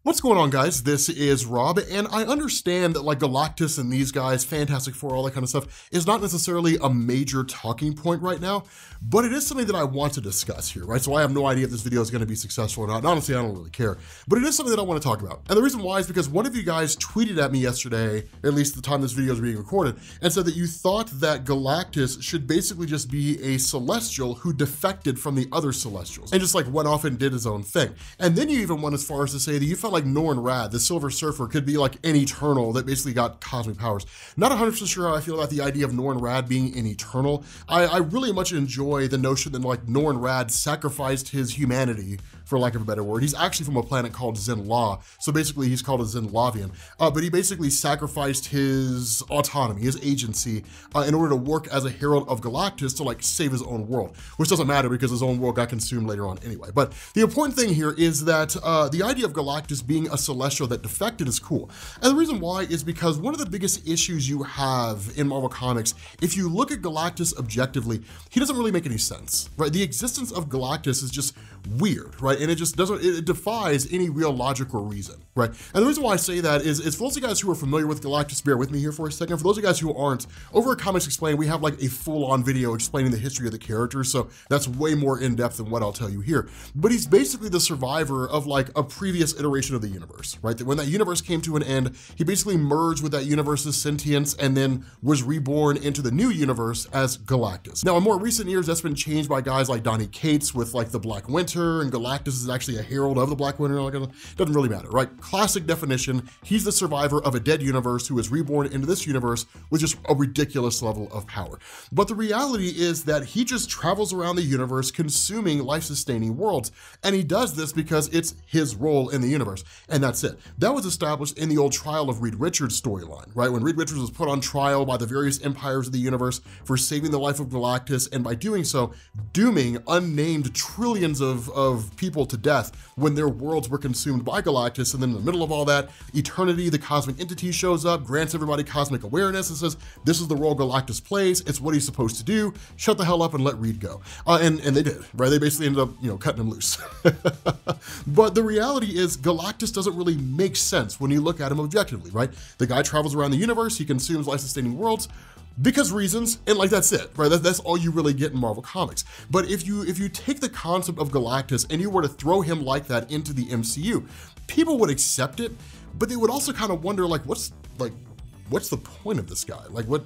What's going on, guys? This is Rob, and I understand that like Galactus and these guys, Fantastic Four, all that kind of stuff is not necessarily a major talking point right now, but it is something that I want to discuss here, right? So I have no idea if this video is going to be successful or not. And honestly, I don't really care, but it is something that I want to talk about. And the reason why is because one of you guys tweeted at me yesterday, at least the time this video is being recorded, and said that you thought that Galactus should basically just be a Celestial who defected from the other Celestials and just like went off and did his own thing. And then you even went as far as to say that you felt like Norrin Radd, the Silver Surfer, could be like an Eternal that basically got cosmic powers. Not 100% sure how I feel about the idea of Norrin Radd being an Eternal. I really much enjoy the notion that like Norrin Radd sacrificed his humanity, for lack of a better word. He's actually from a planet called Zenla, so basically he's called a Zenlavian, but he basically sacrificed his autonomy, his agency, in order to work as a herald of Galactus to like save his own world, which doesn't matter because his own world got consumed later on anyway. But the important thing here is that the idea of Galactus being a Celestial that defected is cool. And the reason why is because one of the biggest issues you have in Marvel Comics, if you look at Galactus objectively, he doesn't really make any sense, right? The existence of Galactus is just weird, right? And it just doesn't, it defies any real logic or reason, right? And the reason why I say that is for those of you guys who are familiar with Galactus, bear with me here for a second. For those of you guys who aren't, over at Comics Explained, we have like a full-on video explaining the history of the characters, so that's way more in-depth than what I'll tell you here. But he's basically the survivor of like a previous iteration of the universe, right? That when that universe came to an end, he basically merged with that universe's sentience and then was reborn into the new universe as Galactus. Now, in more recent years, that's been changed by guys like Donny Cates with like the Black Winter, and Galactus is actually a herald of the Black Winter. Like, doesn't really matter, right? Classic definition, he's the survivor of a dead universe who is reborn into this universe with just a ridiculous level of power. But the reality is that he just travels around the universe consuming life-sustaining worlds, and he does this because it's his role in the universe, and that's it. That was established in the old Trial of Reed Richards storyline, right? When Reed Richards was put on trial by the various empires of the universe for saving the life of Galactus, and by doing so, dooming unnamed trillions of people to death when their worlds were consumed by Galactus. And then in the middle of all that, Eternity, the cosmic entity, shows up, grants everybody cosmic awareness, and says, this is the role Galactus plays, it's what he's supposed to do, shut the hell up and let Reed go. And they did, right? They basically ended up, you know, cutting him loose. But the reality is Galactus doesn't really make sense when you look at him objectively, right? The guy travels around the universe, he consumes life-sustaining worlds, because reasons, and like that's it, right? That's all you really get in Marvel Comics. But if you take the concept of Galactus and you were to throw him like that into the MCU, people would accept it, but they would also kind of wonder like, what's the point of this guy? Like, what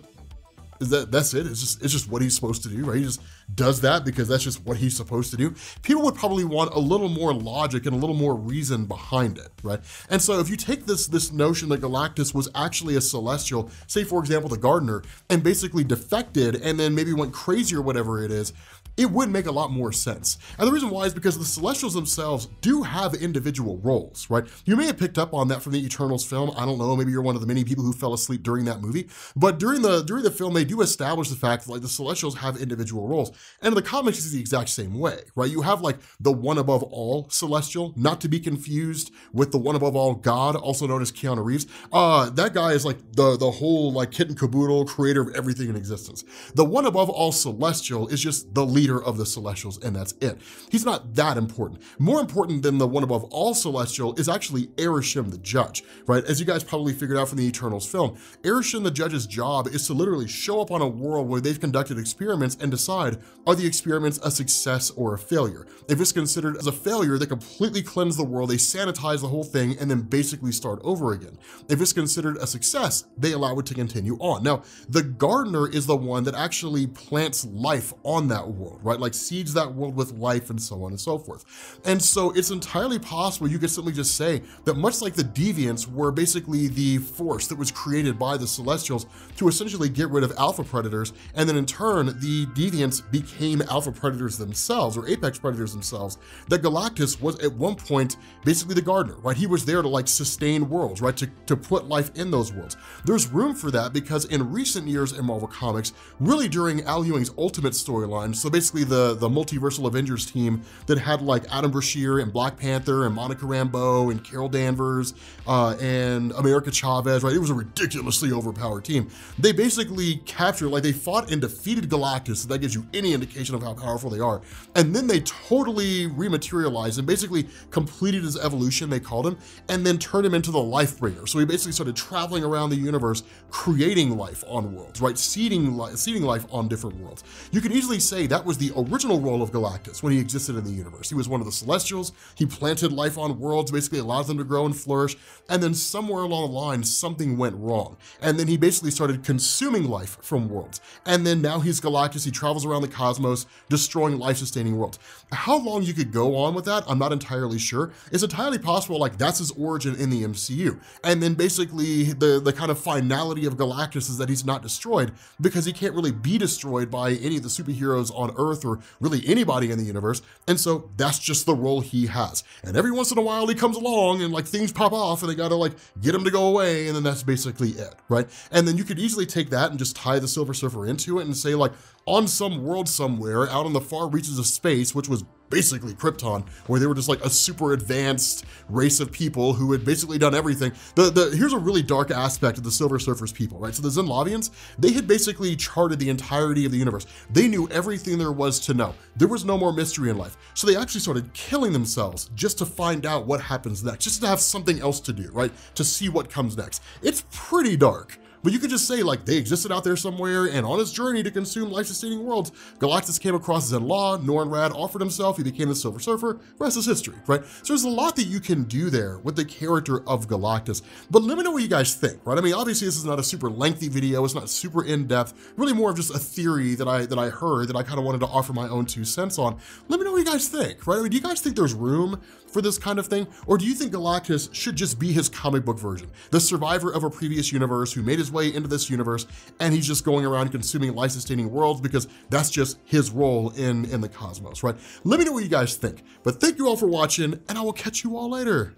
is that? That's it. It's just what he's supposed to do, right? He just does that because that's just what he's supposed to do. People would probably want a little more logic and a little more reason behind it, right? And so if you take this notion that Galactus was actually a Celestial, say for example, the Gardener, and basically defected and then maybe went crazy or whatever it is, it would make a lot more sense. And the reason why is because the Celestials themselves do have individual roles, right? You may have picked up on that from the Eternals film. I don't know, maybe you're one of the many people who fell asleep during that movie. But during the film, they do establish the fact that like the Celestials have individual roles. And in the comics, it's the exact same way, right? You have like the one above all Celestial, not to be confused with the one above all God, also known as Keanu Reeves. That guy is like the whole like kit and caboodle, creator of everything in existence. The one above all Celestial is just the leader of the Celestials, and that's it. He's not that important. More important than the one above all Celestial is actually Arishem the Judge, right? As you guys probably figured out from the Eternals film, Arishem the Judge's job is to literally show up on a world where they've conducted experiments and decide, are the experiments a success or a failure? If it's considered as a failure, they completely cleanse the world, they sanitize the whole thing, and then basically start over again. If it's considered a success, they allow it to continue on. Now, the Gardener is the one that actually plants life on that world, right? Like seeds that world with life and so on and so forth. And so it's entirely possible you could simply just say that much like the Deviants were basically the force that was created by the Celestials to essentially get rid of alpha predators, and then in turn, the Deviants became alpha predators themselves or apex predators themselves, that Galactus was at one point basically the Gardener, right? He was there to like sustain worlds, right? To put life in those worlds. There's room for that because in recent years in Marvel Comics, really during Al Ewing's Ultimate storyline, so basically basically the multiversal Avengers team that had like Adam Brashear and Black Panther and Monica Rambeau and Carol Danvers and America Chavez, right? It was a ridiculously overpowered team. They basically captured, like they fought and defeated Galactus, so that gives you any indication of how powerful they are. And then they totally rematerialized and basically completed his evolution, they called him, and then turned him into the life bringer. So he basically started traveling around the universe, creating life on worlds, right? Seeding life on different worlds. You can easily say that was the original role of Galactus when he existed in the universe. He was one of the Celestials. He planted life on worlds, basically allowed them to grow and flourish. And then somewhere along the line, something went wrong. And then he basically started consuming life from worlds. And then now he's Galactus. He travels around the cosmos, destroying life-sustaining worlds. How long you could go on with that, I'm not entirely sure. It's entirely possible, like that's his origin in the MCU. And then basically the kind of finality of Galactus is that he's not destroyed because he can't really be destroyed by any of the superheroes on Earth or really anybody in the universe. And so that's just the role he has. And every once in a while he comes along and like things pop off and they gotta like get him to go away, and then that's basically it, right? And then you could easily take that and just tie the Silver Surfer into it and say like, on some world somewhere out in the far reaches of space, which was basically Krypton, where they were just like a super advanced race of people who had basically done everything. Here's a really dark aspect of the Silver Surfer's people, right? So the Zenlavians, they had basically charted the entirety of the universe. They knew everything there was to know. There was no more mystery in life. So they actually started killing themselves just to find out what happens next, just to have something else to do, right? To see what comes next. It's pretty dark. But you could just say like they existed out there somewhere, and on his journey to consume life-sustaining worlds, Galactus came across Zenla, Norrinrad offered himself, he became the Silver Surfer, rest is history, right? So there's a lot that you can do there with the character of Galactus, but let me know what you guys think, right? I mean, obviously this is not a super lengthy video, it's not super in-depth, really more of just a theory that I heard that I kind of wanted to offer my own 2 cents on. Let me know what you guys think, right? I mean, do you guys think there's room for this kind of thing? Or do you think Galactus should just be his comic book version, the survivor of a previous universe who made his way into this universe and he's just going around consuming life-sustaining worlds because that's just his role in the cosmos, right? Let me know what you guys think. But thank you all for watching, and I will catch you all later.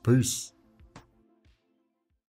Peace.